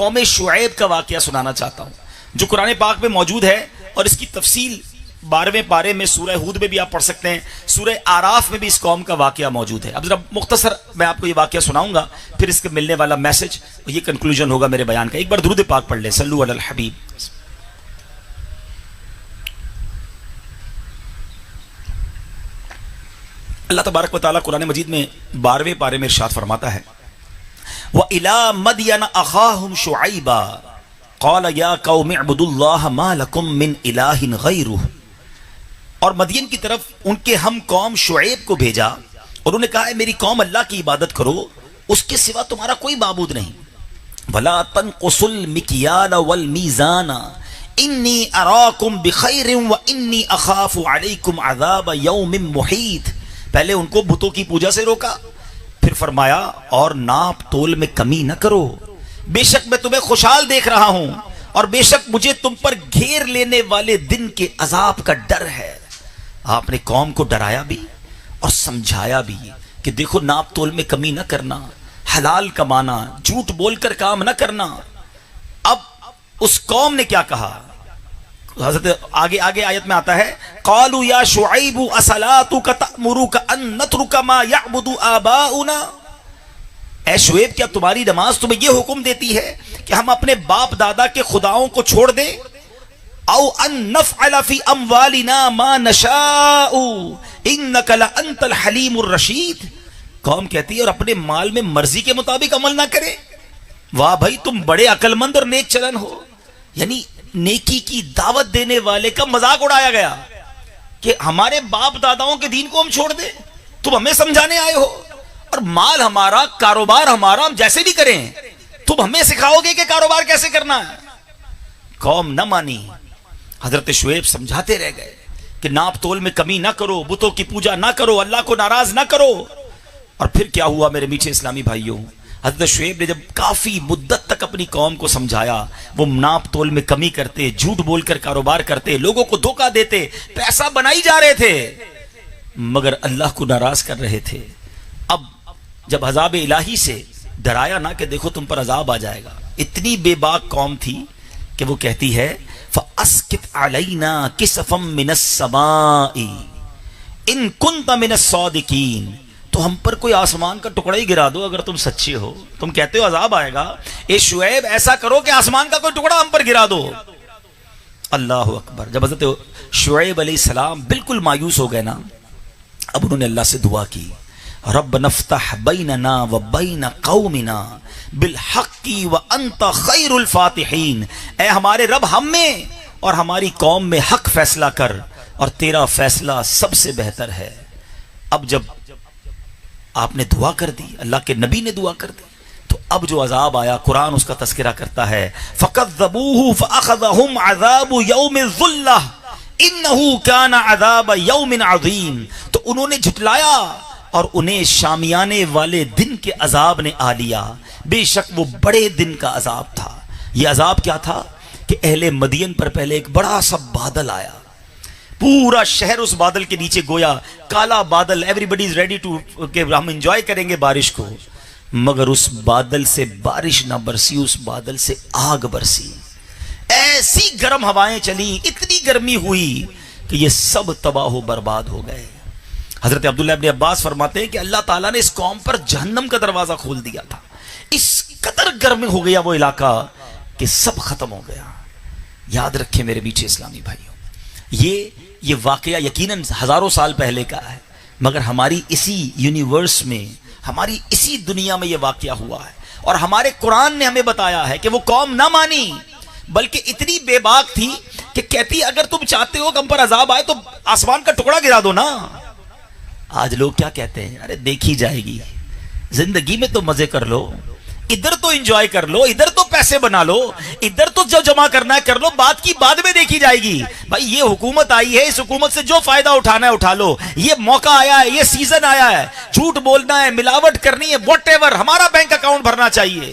قوم شعیب کا واقعہ سنانا چاہتا ہوں جو قرآن پاک میں موجود ہے، اور اس کی تفصیل 12ویں پارے میں سورہ ہود میں بھی آپ پڑھ سکتے ہیں، سورہ آراف میں بھی اس قوم کا واقعہ موجود ہے۔ اب ذرا مختصر میں آپ کو یہ واقعہ سناؤں گا، پھر اس کے ملنے والا میسج، یہ کنکلوژن ہوگا میرے بیان کا۔ ایک بار درود پاک پڑھ لیں، صلو علی الحبیب۔ اللہ تبارک و تعالیٰ قرآن مجید میں 12ویں پارے میں ارشاد فرماتا ہے، وَإِلَىٰ مَدْيَنَ أَخَاهُمْ شُعَيْبًا قَالَ يَا قَوْمِ اعْبُدُوا اللَّهَ مَا لَكُم مِّنْ إِلَٰهٍ غَيْرُهُ، اور مدین کی طرف ان کے ہم قوم شعیب کو بھیجا اور انہوں نے کہا ہے میری قوم اللہ کی عبادت کرو، اس کے سوا تمہارا کوئی معبود نہیں۔ وَلَا تَنْقُصُوا الْمِكْيَالَ وَالْمِيزَانَ إِنِّي أَرَاكُمْ بِخَيْرٍ وَإِنِّي أَخَافُ عَلَيْكُمْ عَذَابَ يَوْمٍ مُحِيطٍ۔ پہلے ان کو بتوں کی پوجا سے روکا، پھر فرمایا اور ناپ تول میں کمی نہ کرو، بے شک میں تمہیں خوشحال دیکھ رہا ہوں اور بے شک مجھے تم پر گھیر لینے والے دن کے عذاب کا ڈر ہے۔ آپ نے قوم کو ڈرایا بھی اور سمجھایا بھی کہ دیکھو ناپ تول میں کمی نہ کرنا، حلال کمانا، جھوٹ بول کر کام نہ کرنا۔ اب اس قوم نے کیا کہا؟ حضرت آگے آیت میں آتا ہے، قالوا یا شعیب اصلاتک تأمرک ان نترک ما یعبد آباؤنا، اے شعیب کیا تمہاری نماز تمہیں یہ حکم دیتی ہے کہ ہم اپنے باپ دادا کے خداؤں کو چھوڑ دیں؟ او ان نفعل فی اموالنا ما نشاء انک لانت الحلیم الرشید، قوم کہتی ہے اور اپنے مال میں مرضی کے مطابق عمل نہ کرے۔ واہ بھائی تم بڑے عقل مند اور نیک چلن ہو، یعنی نیکی کی دعوت دینے والے کا مذاق اڑایا گیا کہ ہمارے باپ داداؤں کے دین کو ہم چھوڑ دیں، تم ہمیں سمجھانے آئے ہو، اور مال ہمارا، کاروبار ہمارا، ہم جیسے بھی کریں، تم ہمیں سکھاؤ گے کہ کاروبار کیسے کرنا ہے۔ قوم نہ مانی، حضرت شعیب سمجھاتے رہ گئے کہ ناپ تول میں کمی نہ کرو، بتوں کی پوجا نہ کرو، اللہ کو ناراض نہ کرو۔ اور پھر کیا ہوا میرے میٹھے اسلامی بھائیوں؟ حضرت شعیب نے جب کافی مدت تک اپنی قوم کو سمجھایا، وہ ناپ تول میں کمی کرتے، جھوٹ بول کر کاروبار کرتے، لوگوں کو دھوکہ دیتے، پیسہ بنائی جا رہے تھے مگر اللہ کو ناراض کر رہے تھے۔ اب جب عذاب الہی سے ڈرایا نا کہ دیکھو تم پر عذاب آ جائے گا، اتنی بے باک قوم تھی کہ وہ کہتی ہے فَأَسْقِطْ عَلَيْنَا كِسَفًا مِّنَ السَّمَاءِ إِن كُنتَ مِنَ الصَّادِقِينَ، تو ہم پر کوئی آسمان کا ٹکڑا ہی گرا دو اگر تم سچے ہو، تم کہتے ہو عذاب آئے گا، اے شعیب ایسا کرو کہ آسمان کا کوئی ٹکڑا ہم پر گرا دو۔ اللہ اکبر۔ جب حضرت شعیب علیہ السلام بالکل مایوس ہو گئے نا، اب انہوں نے اللہ سے دعا کی، رب نفتح بیننا و بین قومنا بالحق وانت خیر الفاتحین، اے ہمارے رب ہم میں اور ہماری قوم میں حق فیصلہ کر اور تیرا فیصلہ سب سے بہتر ہے۔ اب جب آپ نے دعا کر دی، اللہ کے نبی نے دعا کر دی، تو اب جو عذاب آیا قرآن اس کا تذکرہ کرتا ہے، فَكَذَّبُوهُ فَأَخَذَهُمْ عَذَابُ يَوْمِ الظُّلَّةِ إِنَّهُ كَانَ عَذَابَ يَوْمٍ عَظِيمٍ، تو انہوں نے جھٹلایا اور انہیں شامیانے والے دن کے عذاب نے آ لیا، بے شک وہ بڑے دن کا عذاب تھا۔ یہ عذاب کیا تھا کہ اہل مدین پر پہلے ایک بڑا سا بادل آیا، پورا شہر اس بادل کے نیچے گویا کالا بادل، everybody is ready to کہ ہم انجوائے کریں گے بارش کو، مگر اس بادل سے بارش نہ برسی، اس بادل سے آگ برسی، ایسی گرم ہوائیں چلی، اتنی گرمی ہوئی کہ یہ سب تباہ و برباد ہو گئے۔ حضرت عبداللہ ابن عباس فرماتے ہیں کہ اللہ تعالیٰ نے اس قوم پر جہنم کا دروازہ کھول دیا تھا، اس قدر گرم ہو گیا وہ علاقہ کہ سب ختم ہو گیا۔ یاد رکھیں میرے میٹھے اسلامی بھائیوں، یہ واقعہ یقیناً ہزاروں سال پہلے کا ہے، مگر ہماری اسی یونیورس میں، ہماری اسی دنیا میں یہ واقعہ ہوا ہے، اور ہمارے قرآن نے ہمیں بتایا ہے کہ وہ قوم نہ مانی، بلکہ اتنی بے باک تھی کہ کہتی اگر تم چاہتے ہو کہ ہم پر عذاب آئے تو آسمان کا ٹکڑا گرا دو نا۔ آج لوگ کیا کہتے ہیں، ارے دیکھی جائے گی، زندگی میں تو مزے کر لو، ادھر تو انجوائے کر لو، ادھر تو پیسے بنا لو، ادھر تو جو جمع کرنا ہے کر لو، بات کی بعد میں دیکھی جائے گی۔ بھائی یہ حکومت آئی ہے، اس حکومت سے جو فائدہ اٹھانا ہے اٹھا لو، یہ موقع آیا ہے، یہ سیزن آیا ہے، جھوٹ بولنا ہے، ملاوٹ کرنی ہے، واٹ ایور، ہمارا بینک اکاؤنٹ بھرنا چاہیے۔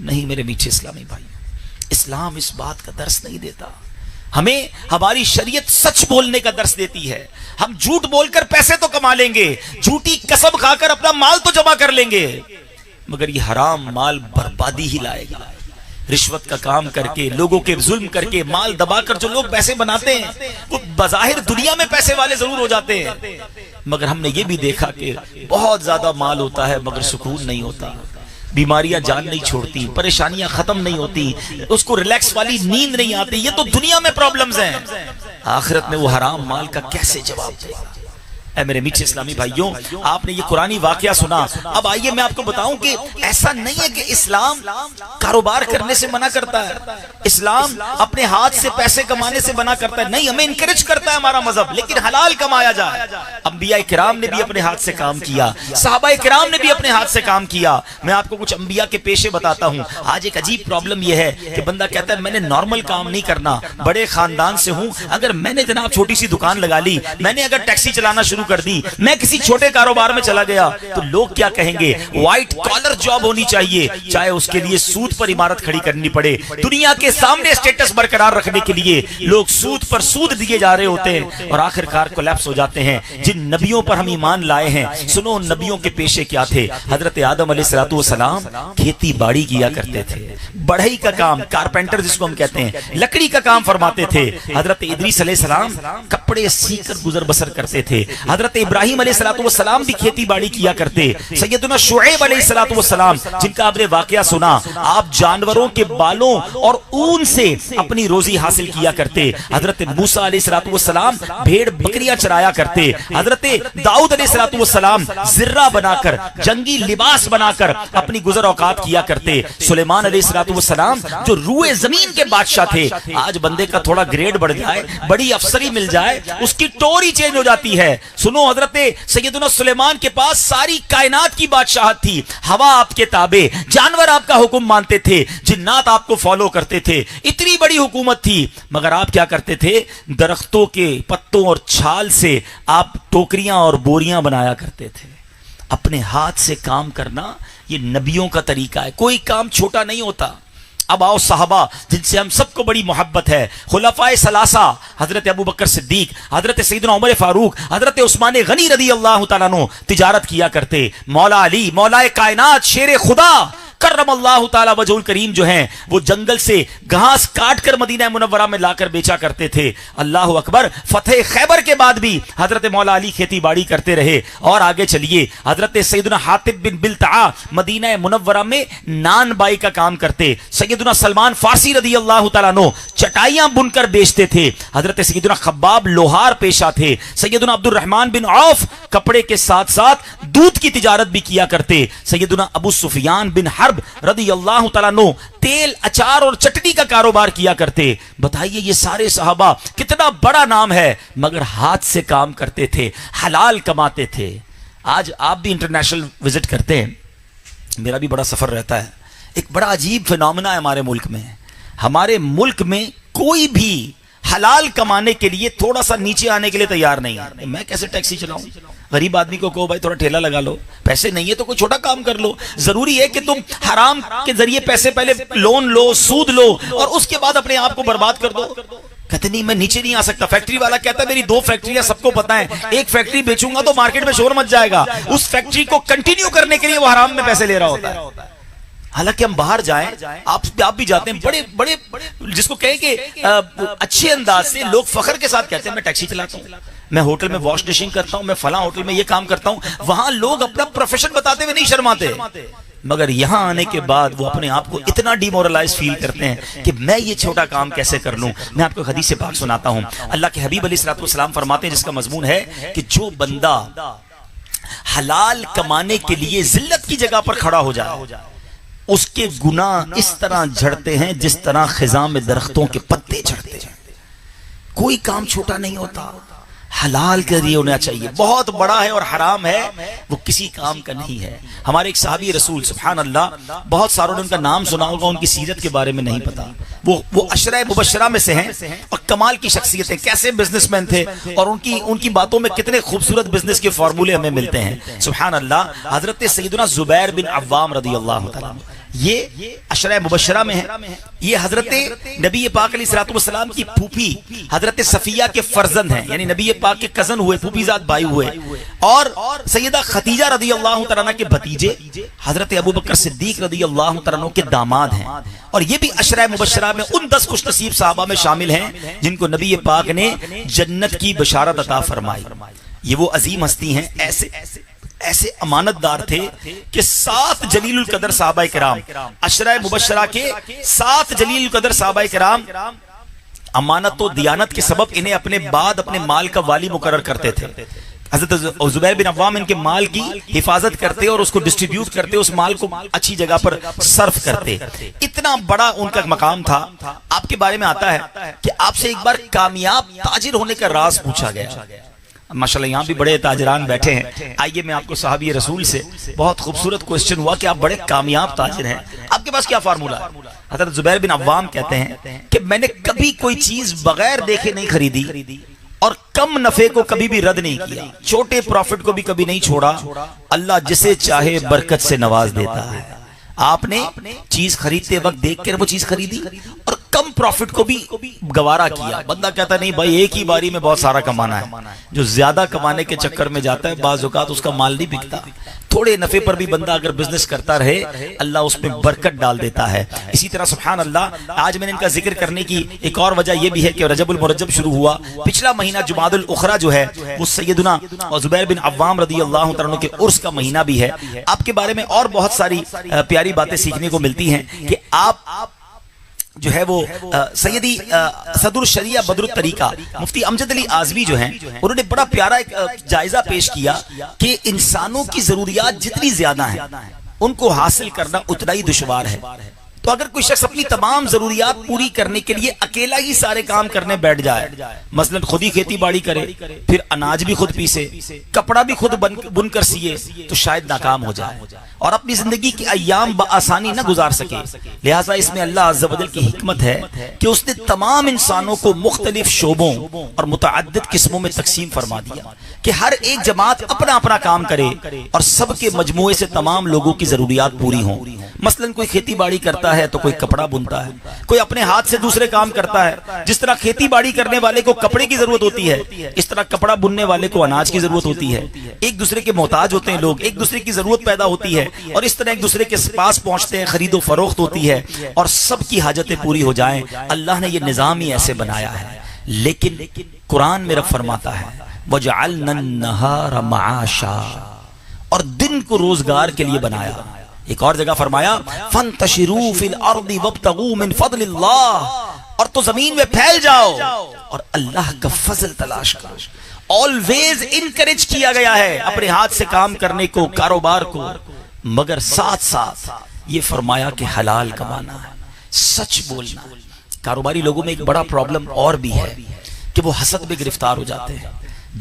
نہیں میرے میٹھے اسلامی بھائی، اسلام اس بات کا درس نہیں دیتا، ہمیں ہماری شریعت سچ بولنے کا درس دیتی ہے۔ ہم جھوٹ بول کر پیسے تو کما لیں گے، جھوٹی قسم کھا کر اپنا مال تو جمع کر لیں گے، مگر یہ حرام مال بربادی ہی لائے گا۔ رشوت کا کام کر کے، لوگوں کے ظلم کر کے، مال دبا کر جو لوگ پیسے بناتے ہیں وہ بظاہر دنیا میں پیسے والے ضرور ہو جاتے ہیں، مگر ہم نے یہ بھی دیکھا کہ بہت زیادہ مال ہوتا ہے مگر سکون نہیں ہوتا، بیماریاں جان نہیں چھوڑتی، پریشانیاں ختم نہیں ہوتی، اس کو ریلیکس والی نیند نہیں آتی۔ یہ تو دنیا میں پرابلمز ہیں، آخرت میں وہ حرام مال کا کیسے جواب دے؟ اے میرے میٹھے اسلامی بھائیوں، آپ نے یہ قرآنی واقعہ سنا، اب آئیے میں آپ کو بتاؤں کہ ایسا نہیں ہے کہ اسلام کاروبار کرنے سے منع کرتا ہے، اسلام اپنے ہاتھ سے پیسے کمانے سے منع کرتا ہے، نہیں، ہمیں انکریج کرتا ہے ہمارا مذہب، لیکن حلال کمایا جائے۔ انبیاء کرام نے بھی اپنے ہاتھ سے کام کیا، صحابہ کرام نے بھی اپنے ہاتھ سے کام کیا۔ میں آپ کو کچھ انبیاء کے پیشے بتاتا ہوں۔ آج ایک عجیب پرابلم یہ ہے کہ بندہ کہتا ہے میں نے نارمل کام نہیں کرنا، بڑے خاندان سے ہوں، اگر میں نے جناب چھوٹی سی دکان لگا لی، میں نے اگر ٹیکسی چلانا شروع کر دی، میں کسی چھوٹے کاروبار میں چلا گیا تو لوگ کیا کہیں گے؟ وائٹ کالر جاب ہونی چاہیے، چاہے اس کے لیے سود پر عمارت کھڑی کرنی پڑے، دنیا کے سامنے اسٹیٹس برقرار رکھنے کے لیے لوگ سود پر سود دیے جا رہے ہوتے ہیں اور آخر کار کولیپس ہو جاتے ہیں۔ جن نبیوں پر ہم ایمان لائے ہیں، سنو ان نبیوں کے پیشے کیا تھے۔ حضرت آدم علیہ السلام کھیتی باڑی کیا کرتے تھے، بڑھئی کا کام، کارپینٹر جس کو ہم کہتے ہیں، لکڑی کا کام فرماتے تھے۔ حضرت ادریس علیہ السلام کپڑے سیکھ کر گزر بسر کرتے تھے۔ حضرت ابراہیم علیہ السلام بھی کھیتی باڑی کیا کرتے۔ سیدنا شعیب علیہ السلام جن کا آپ نے واقعہ سنا، آپ جانوروں کے بالوں اور اون سے اپنی روزی حاصل کیا کرتے۔ حضرت موسیٰ علیہ السلام بھیڑ بکریاں چرایا کرتے۔ حضرت داؤد علیہ السلام زرہ بنا کر، جنگی لباس بنا کر اپنی گزر اوقات کیا کرتے۔ سلیمان علیہ السلام جو روئے زمین کے بادشاہ تھے، آج بندے کا تھوڑا گریڈ بڑھ جائے، بڑی افسری مل جائے، اس کی ٹوری چینج ہو جاتی ہے۔ سنو، حضرت سیدنا سلیمان کے پاس ساری کائنات کی بادشاہت تھی، ہوا آپ کے تابع، جانور آپ کا حکم مانتے تھے، جنات آپ کو فالو کرتے تھے، اتنی بڑی حکومت تھی، مگر آپ کیا کرتے تھے؟ درختوں کے پتوں اور چھال سے آپ ٹوکریاں اور بوریاں بنایا کرتے تھے۔ اپنے ہاتھ سے کام کرنا یہ نبیوں کا طریقہ ہے، کوئی کام چھوٹا نہیں ہوتا۔ اب آؤ صحابہ جن سے ہم سب کو بڑی محبت ہے، خلفائے ثلاثہ، حضرت ابوبکر صدیق، حضرت سیدنا عمر فاروق، حضرت عثمان غنی رضی اللہ تعالیٰ عنہ تجارت کیا کرتے۔ مولا علی، مولا کائنات، شیر خدا کرم اللہ تعالیٰ وجہ الکریم جو ہیں، وہ جنگل سے گھاس کاٹ کر مدینہ منورہ میں لا کر بیچا کرتے تھے۔ اللہ اکبر، فتح خیبر کے بعد بھی حضرت مولا علی کھیتی باڑی کرتے رہے۔ اور آگے چلیے، حضرت سیدنا حاطب بن بلتعا مدینہ منورہ میں نان بائی کا کام کرتے۔ سیدنا سلمان فارسی رضی اللہ تعالیٰ عنہ چٹائیاں بن کر بیچتے تھے۔ حضرت سیدنا خباب لوہار پیشہ تھے۔ سیدنا عبد الرحمن بن عوف کپڑے کے ساتھ ساتھ دودھ کی تجارت بھی کیا کرتے۔ سیدنا ابو سفیان بن حرب رضی اللہ تعالیٰ عنہ تیل، اچار اور چٹنی کا کاروبار کیا کرتے۔ بتائیے یہ سارے صحابہ، کتنا بڑا نام ہے، مگر ہاتھ سے کام کرتے تھے، حلال کماتے تھے۔ آج آپ بھی انٹرنیشنل وزٹ کرتے ہیں، میرا بھی بڑا سفر رہتا ہے، ایک بڑا عجیب فینومینا ہے ہمارے ملک میں۔ ہمارے ملک میں کوئی بھی حلال کمانے کے لیے تھوڑا سا نیچے آنے کے لیے تیار نہیں ہے۔ میں کیسے ٹیکسی چلاؤں؟ غریب آدمی کو کہو بھائی تھوڑا ٹھیلا لگا لو، پیسے نہیں ہے تو کوئی چھوٹا کام کر لو۔ ضروری ہے کہ تم حرام کے ذریعے پیسے پہلے لون لو، سود لو، اور اس کے بعد اپنے آپ کو برباد کر دو۔ کہتے نہیں میں نیچے نہیں آ سکتا۔ فیکٹری والا کہتا ہے میری 2 فیکٹریاں سب کو پتا ہے، ایک فیکٹری بیچوں گا تو مارکیٹ میں شور مچ جائے گا، اس فیکٹری کو کنٹینیو کرنے کے لیے وہ حرام میں پیسے لے رہا ہوتا ہے۔ حالانکہ ہم باہر جائیں، آپ بھی جاتے ہیں، بڑے بڑے جس کو کہیں کہ اچھے انداز سے لوگ فخر کے ساتھ کہتے ہیں میں ٹیکسی چلاتا ہوں، میں ہوٹل میں واش ڈشنگ کرتا ہوں، میں فلاں ہوٹل میں یہ کام کرتا ہوں۔ وہاں لوگ اپنا پروفیشن بتاتے ہوئے نہیں شرماتے، مگر یہاں آنے کے بعد وہ اپنے آپ کو اتنا ڈی مورلائز فیل کرتے ہیں کہ میں یہ چھوٹا کام کیسے کر لوں۔ میں آپ کو حدیث پاک سناتا ہوں، اللہ کے حبیب علیہ السلام فرماتے ہیں، جس کا مضمون ہے کہ جو بندہ حلال کمانے کے لیے ذلت کی جگہ پر کھڑا ہو جائے، اس کے گناہ اس طرح جھڑتے ہیں جس طرح خزاں میں درختوں کے پتے جھڑتے ہیں۔ کوئی کام چھوٹا نہیں ہوتا، حلال کے لیے ہونا چاہیے، بہت بڑا ہے اور حرام ہے وہ کسی کام کا نہیں ہے۔ ہمارے ایک صحابی رسول، سبحان اللہ، بہت ساروں نے ان کا نام سنا ہوگا، ان کی سیرت کے بارے میں نہیں پتا۔ وہ عشرہ مبشرہ میں سے ہیں اور کمال کی شخصیت ہے، کیسے بزنس مین تھے، اور ان کی باتوں میں کتنے خوبصورت بزنس کے فارمولے ہمیں ملتے ہیں۔ سبحان اللہ، حضرت سیدنا زبیر بن عوام رضی اللہ تعالیٰ، یہ عشرہ مبشرہ میں ہے. یہ حضرت نبی پاک علیہ الصلوۃ والسلام کی پھوپھی حضرت صفیہ کے فرزند ہیں, یعنی نبی پاک کے کزن ہوئے, پھوپھی زاد بھائی ہوئے, اور سیدہ خدیجہ رضی اللہ تعالیٰ عنہ کے بھتیجے حضرت ابوبکر صدیق رضی اللہ تعالیٰ عنہ کے داماد ہیں. اور یہ بھی عشرہ مبشرہ میں ان 10 خوش نصیب صحابہ میں شامل ہیں جن کو نبی پاک نے جنت کی بشارت عطا فرمائی. یہ وہ عظیم ہستی ہیں, ایسے امانت دار تھے کہ 7 جلیل القدر صحابہ کرام, عشرہ مبشرہ کے 7 جلیل القدر صحابہ کرام امانت و دیانت کے سبب انہیں اپنے بعد اپنے مال کا والی مقرر کرتے تھے. حضرت زبیر بن عوام ان کے مال کی حفاظت کرتے اور اس کو ڈسٹریبیوٹ کرتے, اس مال کو اچھی جگہ پر صرف کرتے. اتنا بڑا ان کا مقام تھا. آپ کے بارے میں آتا ہے کہ آپ سے ایک بار کامیاب تاجر ہونے کا راز پوچھا گیا. ماشاءاللہ یہاں بھی بڑے تاجران بیٹھے ہیں. آئیے میں آپ کو صحابی رسول سے بہت خوبصورت کوسچن ہوا کہ آپ بڑے کامیاب تاجر ہیں, آپ کے پاس کیا فارمولہ ہے؟ حضرت زبیر بن عوام کہتے ہیں کہ میں نے کبھی کوئی چیز بغیر دیکھے نہیں خریدی اور کم نفع کو کبھی بھی رد نہیں کیا, چھوٹے پروفٹ کو بھی کبھی نہیں چھوڑا. اللہ جسے چاہے برکت سے نواز دیتا ہے. آپ نے چیز خریدتے وقت دیکھ کر وہ چیز خریدی اور کم پروفٹ کو بھی گوارا کیا. بندہ کہتا نہیں بھائی ایک ہی باری میں بہت سارا کمانا ہے. جو زیادہ کمانے کے چکر میں جاتا ہے بعض اوقات اس کا مال نہیں بکتا. تھوڑے نفع پر بھی بندہ اگر بزنس کرتا رہے اللہ اس میں برکت ڈال دیتا ہے. اسی طرح سبحان اللہ, آج میں نے ان کا ذکر کرنے کی ایک اور وجہ یہ بھی ہے کہ رجب المرجب شروع ہوا. پچھلا مہینہ جمادی الاخری جو ہے وہ سیدنا زبیر بن عوام رضی اللہ تعالیٰ عنہ کے عرس کا مہینہ بھی ہے. آپ کے بارے میں اور بہت ساری پیاری باتیں سیکھنے کو ملتی ہیں کہ آپ جو ہے وہ سیدی صدر الشریعہ بدر الطریقہ مفتی امجد علی اعظمی جو ہیں انہوں نے بڑا پیارا ایک جائزہ پیش کیا کہ انسانوں کی ضروریات جتنی زیادہ ہیں ان کو حاصل کرنا اتنا ہی دشوار ہے. تو اگر کوئی شخص اپنی تمام ضروریات پوری کرنے کے لیے اکیلا ہی سارے کام کرنے بیٹھ جائے, مثلا خود ہی کھیتی باڑی کرے, پھر اناج بھی خود پیسے, کپڑا بھی خود بن کر سیے, تو شاید ناکام ہو جائے اور اپنی زندگی کے ایام بآسانی نہ گزار سکے. لہٰذا اس میں اللہ عز و جل کی حکمت ہے کہ اس نے تمام انسانوں کو مختلف شعبوں اور متعدد قسموں میں تقسیم فرما دیا کہ ہر ایک جماعت اپنا اپنا کام کرے اور سب کے مجموعے سے تمام لوگوں کی ضروریات پوری ہوں. مثلا کوئی کھیتی باڑی کرتا ہے تو کوئی کپڑا بنتا ہے, کوئی اپنے ہاتھ سے دوسرے کام کرتا ہے. جس طرح کھیتی باڑی کرنے والے کو کپڑے کی ضرورت ہوتی ہے اس طرح کپڑا بننے والے کو اناج کی ضرورت ہوتی ہے. ایک دوسرے کے محتاج ہوتے ہیں لوگ, ایک دوسرے کی ضرورت پیدا ہوتی ہے اور اس طرح ایک دوسرے کے پاس پہنچتے ہیں, خرید و فروخت ہوتی ہے اور سب کی حاجتیں پوری ہو جائیں. اللہ نے یہ نظام ہی ایسے بنایا ہے. لیکن قرآن میں رب فرماتا ہے وَجَعَلْنَا النَّهَارَ مَعَاشًا, اور دن کو روزگار کے لیے بنایا. ایک اور جگہ فرمایا فَانْتَشِرُوا فِي الْأَرْضِ وَابْتَغُوا مِنْ فَضْلِ اللَّهِ, اور تو زمین میں پھیل جاؤ اور اللہ کا فضل تلاش کرو. آلویز انکریج کیا گیا ہے اپنے ہاتھ سے کام کرنے کو, کاروبار کو, مگر ساتھ ساتھ یہ فرمایا کہ حلال کمانا ہے, سچ بولنا. کاروباری لوگوں میں ایک بڑا پرابلم اور بھی ہے کہ وہ حسد میں گرفتار ہو جاتے ہیں,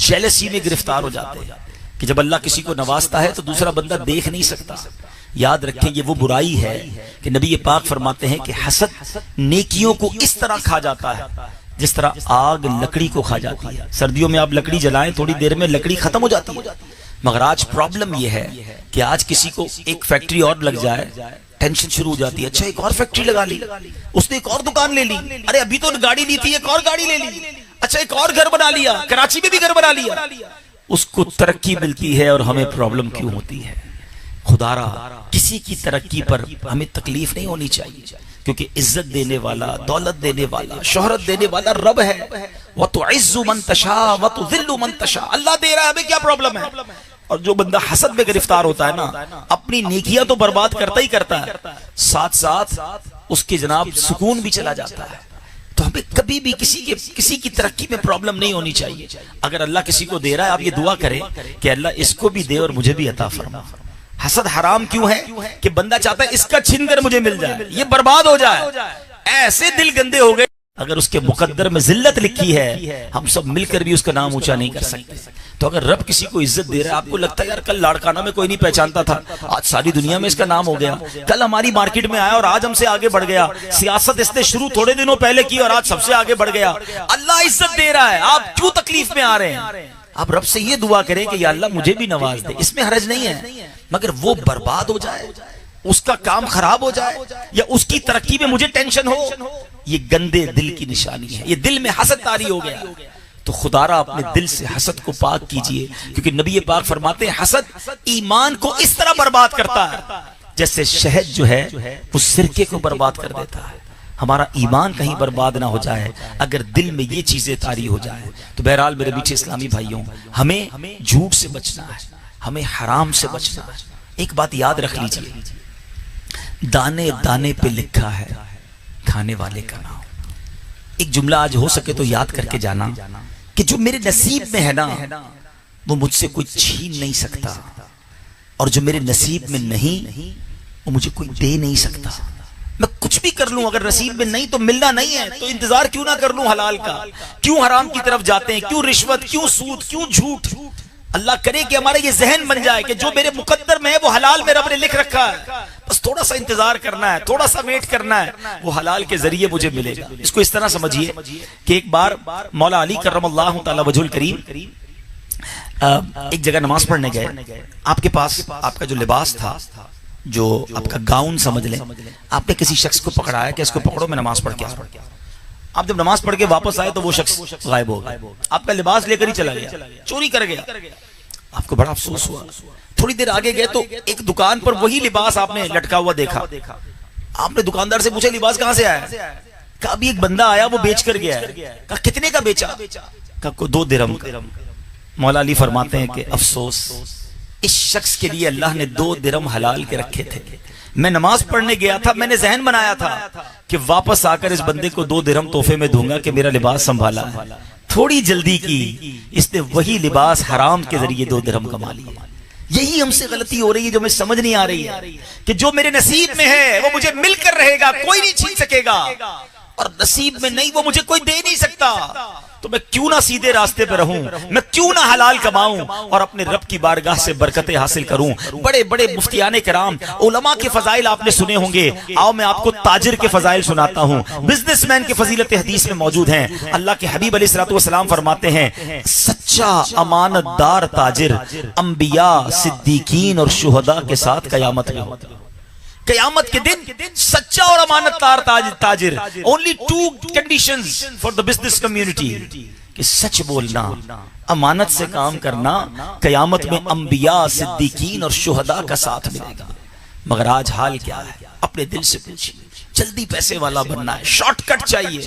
جیلسی میں گرفتار ہو جاتے ہیں کہ جب اللہ کسی کو نوازتا ہے تو دوسرا بندہ دیکھ نہیں سکتا. یاد رکھیں یہ وہ برائی ہے کہ نبی پاک فرماتے ہیں کہ حسد نیکیوں کو اس طرح کھا جاتا ہے جس طرح آگ لکڑی کو کھا جاتی ہے. سردیوں میں آپ لکڑی جلائیں تھوڑی دیر میں لکڑی ختم ہو جاتی ہے, مگر آج پرابلم یہ ہے کہ آج کسی کو ایک فیکٹری اور لگ جائے ٹینشن شروع ہو جاتی ہے. اچھا ایک اور فیکٹری لگا لی, اس نے ایک اور دکان لے لی, ارے ابھی تو گاڑی لی تھی ایک اور گاڑی لے لی, اچھا ایک اور گھر بنا لیا, کراچی میں بھی گھر بنا لیا. اس کو ترقی ملتی ہے اور ہمیں پرابلم کیوں ہوتی ہے؟ خدا را کسی کی ترقی پر ہمیں تکلیف نہیں ہونی چاہیے کیونکہ عزت دینے والا, دولت دینے والا, شہرت دینے والا رب ہے. وَتُعِزُّ مَن تَشَاءُ وَتُذِلُّ مَن تَشَاءُ, اللہ دے رہا ہے, ہمیں کیا پرابلم ہے؟ اور جو بندہ حسد میں گرفتار ہوتا ہے نا اپنی نیکیاں تو برباد کرتا ہی کرتا ہے, ساتھ ساتھ اس کے جناب سکون بھی چلا جاتا ہے. تو ہمیں کبھی بھی کسی کی ترقی میں پرابلم نہیں ہونی چاہیے. اگر اللہ کسی کو دے رہا ہے آپ یہ دعا کریں کہ اللہ اس کو بھی دے اور مجھے بھی عطا فرما. حسد حرام کیوں ہے کہ بندہ چاہتا ہے اس کا چھن کر مجھے مل جائے, یہ برباد ہو جائے. ایسے دل گندے ہو گئے. اگر اس کے مقدر میں ذلت لکھی ہے ہم سب مل کر بھی اس کا نام اونچا نہیں کر سکتے. تو اگر رب کسی کو عزت دے رہا ہے, آپ کو لگتا ہے یار کل لاڑکانہ میں کوئی نہیں پہچانتا تھا, آج ساری دنیا میں اس کا نام ہو گیا, کل ہماری مارکیٹ میں آیا اور آج ہم سے آگے بڑھ گیا, سیاست اس نے شروع تھوڑے دنوں پہلے کی اور آج سب سے آگے بڑھ گیا. اللہ عزت دے رہا ہے, آپ کیوں تکلیف میں آ رہے ہیں؟ آپ رب سے یہ دعا کریں کہ یا اللہ مجھے بھی نواز دے, اس میں حرج نہیں ہے, مگر وہ برباد ہو جائے اس کا کام خراب ہو جائے یا اس کی ترقی میں مجھے ٹینشن ہو، یہ گندے دل کی نشانی ہے، یہ دل میں حسد طاری ہو گیا۔ تو خدا را اپنے دل سے حسد کو پاک کیجئے، کیونکہ نبی پاک فرماتے ہیں حسد ایمان کو اس طرح برباد کرتا ہے جیسے شہد جو ہے وہ سرکے کو برباد کر دیتا ہے۔ ہمارا ایمان کہیں برباد نہ ہو جائے اگر دل میں یہ چیزیں طاری ہو جائے۔ تو بہرحال میرے میٹھے اسلامی بھائیوں، ہمیں جھوٹ سے بچنا ہے، ہمیں حرام سے بچنا ہے۔ ایک بات یاد رکھ لیجئے، دانے دانے پہ لکھا ہے کھانے والے کا نام۔ ایک جملہ آج ہو سکے تو یاد کر کے جانا کہ جو میرے نصیب میں ہے نا وہ مجھ سے کوئی چھین نہیں سکتا، اور جو میرے نصیب میں نہیں وہ مجھے کوئی دے نہیں سکتا۔ میں کچھ بھی کر لوں، اگر نصیب میں نہیں تو ملنا نہیں ہے تو انتظار کیوں نہ کر لوں حلال کا؟ کیوں حرام کی طرف جاتے ہیں؟ کیوں رشوت، کیوں سود، کیوں جھوٹ؟ اللہ کرے کہ ہمارا یہ ذہن بن جائے کہ جو میرے مقدر میں ہے وہ حلال میں رب نے لکھ رکھا ہے، بس تھوڑا سا انتظار کرنا ہے، تھوڑا سا ویٹ کرنا ہے، وہ حلال کے ذریعے مجھے ملے گا۔ اس کو اس طرح سمجھیے کہ ایک بار مولا علی کرم اللہ تعالی وجہ الکریم ایک جگہ نماز پڑھنے گئے۔ آپ کے پاس آپ کا جو لباس تھا، جو آپ کا گاؤن سمجھ لیں، آپ نے کسی شخص کو پکڑایا کہ اس کو پکڑو میں نماز پڑھ کے آؤں۔ آپ جب نماز پڑھ کے واپس آئے تو وہ شخص غائب ہو گیا، آپ کا لباس لے کر ہی چلا گیا، چوری کر گیا۔ آپ کو بڑا افسوس ہوا۔ تھوڑی دیر آگے گئے تو ایک دکان پر وہی لباس آپ نے لٹکا ہوا دیکھا۔ آپ نے دکاندار سے پوچھا لباس کہاں سے آیا؟ کہا ابھی ایک بندہ آیا وہ بیچ کر گیا ہے۔ کہا کتنے کا بیچا؟ کہا کوئی 2 درہم کا۔ مولا علی فرماتے ہیں کہ افسوس، اس شخص کے لیے اللہ نے 2 درہم حلال کے رکھے تھے۔ میں نماز پڑھنے گیا تھا، میں نے ذہن بنایا تھا کہ واپس آ کر اس بندے کو 2 درہم تحفے میں دوں گا کہ میرا لباس سنبھالا ہے۔ تھوڑی جلدی کی، اس نے وہی لباس حرام کے ذریعے 2 درہم کما لیا۔ یہی ہم سے غلطی ہو رہی ہے جو ہمیں سمجھ نہیں آ رہی ہے کہ جو میرے نصیب میں ہے وہ مجھے مل کر رہے گا، کوئی نہیں چھین سکے گا، اور نصیب میں نہیں وہ مجھے کوئی دے نہیں سکتا۔ تو میں کیوں نہ سیدھے راستے پہ رہوں، میں کیوں نہ حلال کماؤں اور اپنے رب کی بارگاہ سے برکتیں حاصل کروں۔ بڑے بڑے مفتیان کرام، علماء کے فضائل آپ نے سنے ہوں گے، آؤ میں آپ کو تاجر کے فضائل سناتا ہوں۔ بزنس مین کی فضیلت حدیث میں موجود ہیں۔ اللہ کے حبیب علیہ الصلوۃ والسلام فرماتے ہیں سچا امانت دار تاجر انبیاء، صدیقین اور شہداء کے ساتھ قیامت میں ہوتا ہے۔ قیامت کے دن سچا اور امانت دار تاجر، only 2 conditions for the business community، کہ سچ بولنا، امانت سے کام کرنا، قیامت میں انبیاء، صدیقین اور شہداء کا ساتھ ملے گا۔ مگر آج حال کیا ہے؟ اپنے دل سے پوچھیے، جلدی پیسے والا بننا ہے، شارٹ کٹ چاہیے۔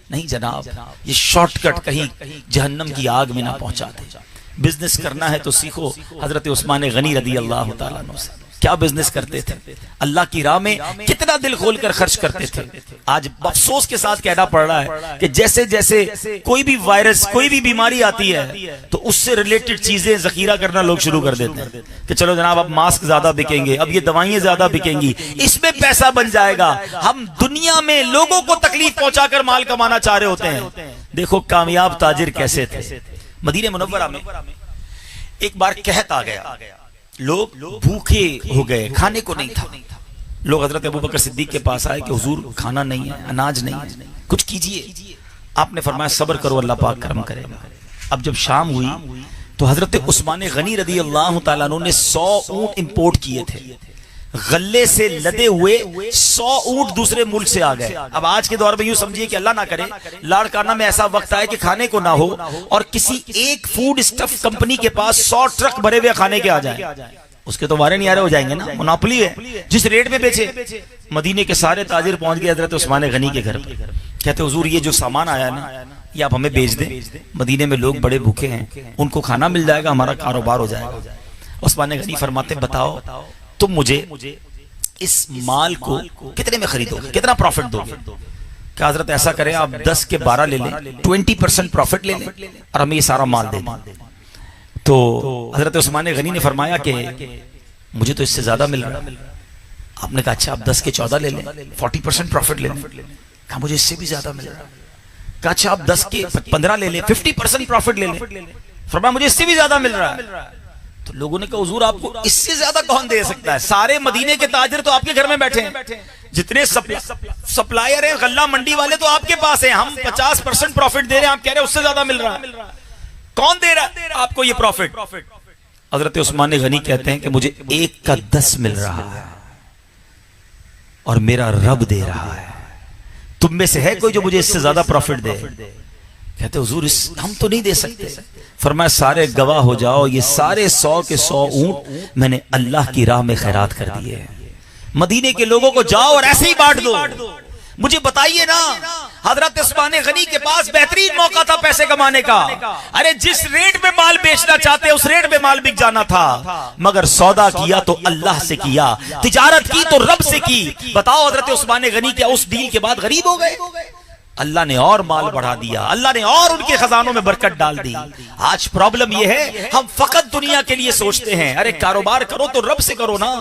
نہیں جناب، یہ شارٹ کٹ کہیں جہنم کی آگ میں نہ پہنچا دے۔ بزنس کرنا ہے تو سیکھو حضرت عثمان غنی رضی اللہ تعالیٰ عنہ سے، کیا بزنس کرتے تھے، اللہ کی راہ میں کتنا دل کھول کر خرچ کرتے تھے۔ آج افسوس کے ساتھ کہنا پڑ رہا ہے کہ جیسے جیسے کوئی بھی وائرس، کوئی بھی بیماری آتی ہے تو اس سے ریلیٹڈ چیزیں ذخیرہ کرنا لوگ شروع کر دیتے ہیں کہ چلو جناب اب ماسک زیادہ بکیں گے، اب یہ دوائیں زیادہ بکیں گی، اس میں پیسہ بن جائے گا۔ ہم دنیا میں لوگوں کو تکلیف پہنچا کر مال کمانا چاہ رہے ہوتے ہیں۔ دیکھو کامیاب تاجر کیسے تھے۔ مدینہ منورہ میں ایک بار قحط آ گیا، لوگ بھوکے ہو گئے، کھانے کو نہیں تھا۔ لوگ حضرت ابوبکر صدیق کے پاس آئے کہ حضور کھانا نہیں ہے، اناج نہیں ہے، کچھ کیجئے۔ آپ نے فرمایا صبر کرو، اللہ پاک کرم کرے گا۔ اب جب شام ہوئی تو حضرت عثمان غنی رضی اللہ تعالیٰ عنہ نے 100 اونٹ امپورٹ کیے تھے، غلے سے لدے ہوئے 100 اونٹ دوسرے ملک سے آ گئے۔ اب آج کے دور میں یوں سمجھیے کہ اللہ نہ کرے لاڑکانہ میں ایسا وقت آئے کہ کھانے کو نہ ہو اور کسی ایک فوڈ اسٹف کمپنی کے پاس 100 ٹرک بھرے ہوئے کھانے کے آ جائیں، اس کے تو وارے نہیں آ رہے ہو جائیں گے نا، مناپلی ہے، جس ریٹ میں بیچے۔ مدینے کے سارے تاجر پہنچ گئے حضرت عثمان غنی کے گھر پر، کہتے حضور یہ جو سامان آیا نا یہ آپ ہمیں بیچ دیں، مدینے میں لوگ بڑے بھوکے ہیں، ان کو کھانا مل جائے گا، ہمارا کاروبار ہو جائے گا۔ عثمان غنی فرماتے بتاؤ تم مجھے اس مال کو کتنے میں خریدو گے، کتنا پروفٹ دو گے؟ کہ حضرت ایسا کریں آپ 10 کے 12 لے لیں، 20% پروفٹ لے لیں اور ہمیں یہ سارا مال دے دیں۔ تو حضرت عثمان غنی نے فرمایا کہ مجھے تو اس سے زیادہ مل رہا ہے۔ آپ نے کہا اچھا آپ 10 کے 14 لے لیں، 40% پروفٹ لے لیں۔ کہا مجھے اس سے بھی زیادہ مل رہا ہے۔ کہا اچھا آپ 10 کے 15 لے لیں، 50% پروفٹ لے لیں۔ فرمایا مجھے اس سے بھی زیادہ مل رہا ہے۔ تو لوگوں نے کہا حضور آپ کو اس سے زیادہ کون دے سکتا ہے؟ سارے مدینے کے تاجر تو آپ کے گھر میں بیٹھے ہیں، جتنے سپلائر ہیں غلہ منڈی والے تو آپ کے پاس ہیں، ہم 50% پروفٹ دے رہے ہیں، آپ کہہ رہے ہیں اس سے زیادہ مل رہا ہے، کون دے رہا ہے آپ کو یہ پروفٹ؟ حضرت عثمان غنی کہتے ہیں کہ مجھے 1 کا 10 مل رہا ہے۔ اور میرا رب دے رہا ہے. تم میں سے ہے کوئی جو مجھے اس سے زیادہ پروفٹ دے؟ کہتے حضور ہم تو نہیں دے سکتے. فرمایا سارے گواہ ہو جاؤ، یہ سارے 100 کے 100 اونٹ میں نے اللہ کی راہ میں خیرات کر دیے. مدینے کے لوگوں کو جاؤ اور ایسے ہی بانٹ دو. مجھے بتائیے نا، حضرت عثمان غنی کے پاس بہترین موقع تھا پیسے کمانے کا. ارے جس ریٹ میں مال بیچنا چاہتے اس ریٹ میں مال بک جانا تھا، مگر سودا کیا تو اللہ سے کیا، تجارت کی تو رب سے کی. بتاؤ حضرت عثمان غنی کیا اس ڈیل کے بعد غریب ہو گئے؟ اللہ نے اور مال بڑھا دیا، اللہ نے اور ان کے خزانوں میں برکت ڈال دی. آج پرابلم یہ ہے ہم فقط دنیا کے لیے سوچتے ہیں. ارے کاروبار کرو تو رب سے کرو نا.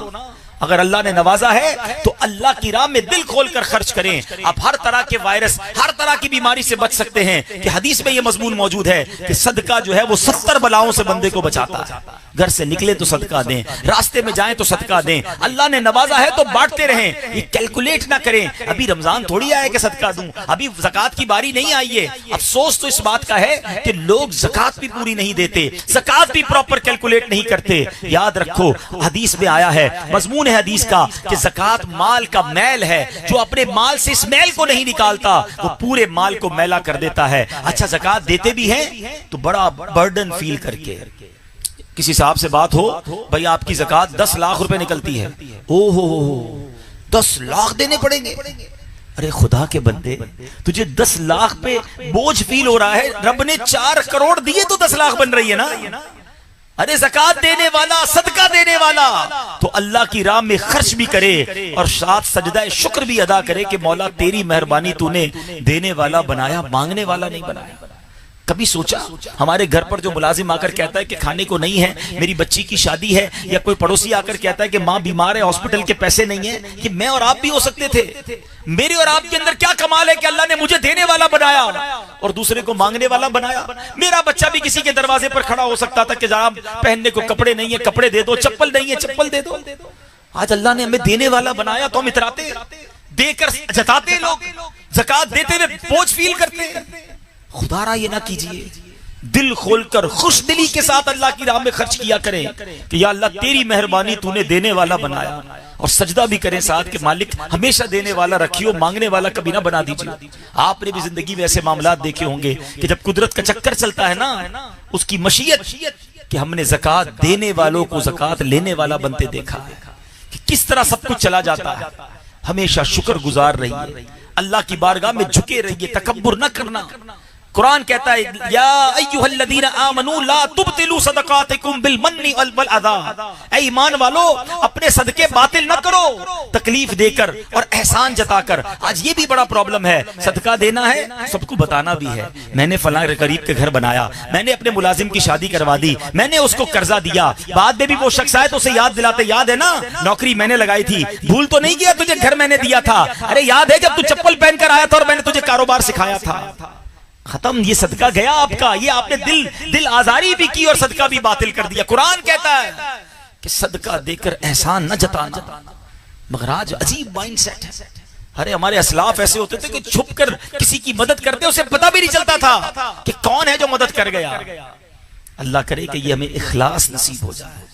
اگر اللہ نے نوازا ہے تو اللہ کی راہ میں دل کھول کر خرچ کریں. آپ ہر طرح کے وائرس، ہر طرح کی بیماری سے بچ سکتے ہیں کہ حدیث میں یہ مضمون موجود ہے کہ صدقہ جو ہے وہ 70 بلاؤں سے بندے کو بچاتا ہے. گھر سے نکلے تو صدقہ دیں، راستے میں جائیں تو صدقہ دیں. اللہ نے نوازا ہے تو بانٹتے رہیں. یہ کیلکولیٹ نہ کریں ابھی رمضان تھوڑی آیا کہ صدقہ دوں، ابھی زکات کی باری نہیں آئی ہے. افسوس تو اس بات کا ہے کہ لوگ زکات بھی پوری نہیں دیتے، زکات بھی پراپر کیلکولیٹ نہیں کرتے. یاد رکھو حدیث میں آیا ہے، مضمون ہے حدیث کا کہ زکات مال کا میل ہے. جو اپنے مال سے اس میل کو نہیں نکالتا وہ پورے مال کو میلا کر دیتا ہے. اچھا زکات دیتے بھی ہیں تو بڑا برڈن فیل کر کے. کسی صاحب سے بات ہو، بھائی آپ کی زکات 10 لاکھ روپے نکلتی ہے. او ہو 10 لاکھ دینے پڑیں گے؟ ارے خدا کے بندے، تجھے 10 لاکھ پہ بوجھ فیل ہو رہا ہے، رب نے 4 کروڑ دیے تو 10 لاکھ بن رہی ہے نا. ارے زکات دینے والا، صدقہ دینے والا تو اللہ کی راہ میں خرچ بھی کرے اور ساتھ سجدہ شکر بھی ادا کرے کہ مولا تیری مہربانی تو نے دینے والا بنایا، مانگنے والا نہیں بنایا. کبھی سوچا ہمارے گھر پر جو ملازم آ کر کہتا ہے کہ کھانے کو نہیں ہے، میری بچی کی شادی ہے، یا کوئی پڑوسی آ کر کہتا ہے کہ ماں بیمار ہے، ہاسپٹل کے پیسے نہیں ہیں، کہ میں اور آپ بھی ہو سکتے تھے. میرے اور آپ کے اندر کیا کمال ہے کہ اللہ نے مجھے دینے والا بنایا اور دوسرے کو مانگنے والا بنایا. میرا بچہ بھی کسی کے دروازے پر کھڑا ہو سکتا تھا کہ جناب پہننے کو کپڑے نہیں ہیں، کپڑے دے دو، چپل نہیں ہے، چپل دے دو. آج اللہ نے ہمیں دینے والا بنایا تو ہم اتراتے، دے کر جتاتے، لوگ زکات دیتے ہوئے بوجھ فیل کرتے. خدا را یہ نہ کیجئے، دل کھول کر خوش دلی کے ساتھ اللہ کی راہ میں خرچ کیا کریں کہ یا اللہ تیری مہربانی تو نے دینے والا بنایا. اور سجدہ بھی کریں ساتھ کہ مالک ہمیشہ دینے والا رکھیو، مانگنے والا کبھی نہ بنا دیجیے. آپ نے بھی زندگی میں ایسے معاملات دیکھے ہوں گے کہ جب قدرت کا چکر چلتا ہے نا، اس کی مشیت کہ ہم نے زکات دینے والوں کو زکات لینے والا بنتے دیکھا ہے کہ کس طرح سب کچھ چلا جاتا ہے. ہمیشہ شکر گزار رہیے، اللہ کی بارگاہ میں جھکے رہیے، تکبر نہ کرنا. قرآن کہتا ہے یا ایھا الذین آمنوا لا تبطلوا صدقاتکم بالمن والعذا. اے ایمان والو اپنے صدقے باطل نہ کرو تکلیف دے کر اور احسان جتا کر. آج یہ بھی بڑا پرابلم ہے، صدقہ دینا ہے سب کو بتانا بھی ہے، میں نے فلاں غریب کے گھر بنایا، میں نے اپنے ملازم کی شادی کروا دی، میں نے اس کو قرضہ دیا. بعد میں بھی وہ شخص آئے تو اسے یاد دلاتے، یاد ہے نا نوکری میں نے لگائی تھی، بھول تو نہیں گیا تجھے گھر میں نے دیا تھا، ارے یاد ہے جب تو چپل پہن کر آیا تھا اور میں نے تجھے کاروبار سکھایا تھا. ختم، یہ صدقہ گیا آپ کا. یہ آپ نے دل آزاری بھی کی اور صدقہ بھی باطل کر دیا. قرآن کہتا ہے کہ صدقہ دے کر احسان نہ جتانا. مگر آج عجیب مائنڈ سیٹ ہے. ارے ہمارے اسلاف ایسے ہوتے تھے کہ چھپ کر کسی کی مدد کرتے، اسے پتہ بھی نہیں چلتا تھا کہ کون ہے جو مدد کر گیا. اللہ کرے کہ یہ ہمیں اخلاص نصیب ہو جائے.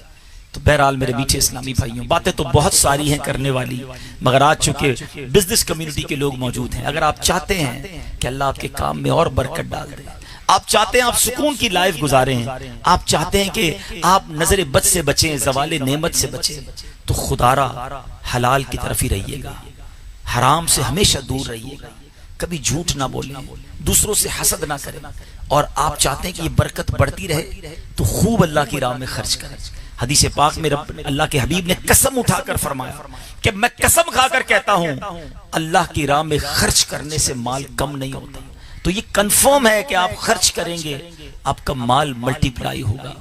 تو بہرحال میرے میٹھے اسلامی بھائیوں، باتیں تو بہت ساری ہیں کرنے والی، مگر آج چونکہ بزنس کمیونٹی کے لوگ موجود ہیں، اگر آپ چاہتے ہیں کہ اللہ آپ کے کام میں اور برکت ڈال دے، آپ چاہتے ہیں آپ سکون کی لائف گزاریں، آپ چاہتے ہیں کہ آپ نظر بد سے بچیں، زوال نعمت سے بچیں، تو خدا را حلال کی طرف ہی رہیے گا، حرام سے ہمیشہ دور رہیے گا، کبھی جھوٹ نہ بولیں، دوسروں سے حسد نہ کریں، اور آپ چاہتے ہیں کہ یہ برکت بڑھتی رہے تو خوب اللہ کی راہ میں خرچ کریں. حدیث پاک میں اللہ کے حبیب نے قسم اٹھا کر فرمایا کہ میں قسم کھا کر کہتا ہوں اللہ کی راہ میں خرچ کرنے سے مال کم نہیں ہوتا. تو یہ کنفرم ہے کہ آپ خرچ کریں گے آپ کا مال ملٹی پلائی ہوگا.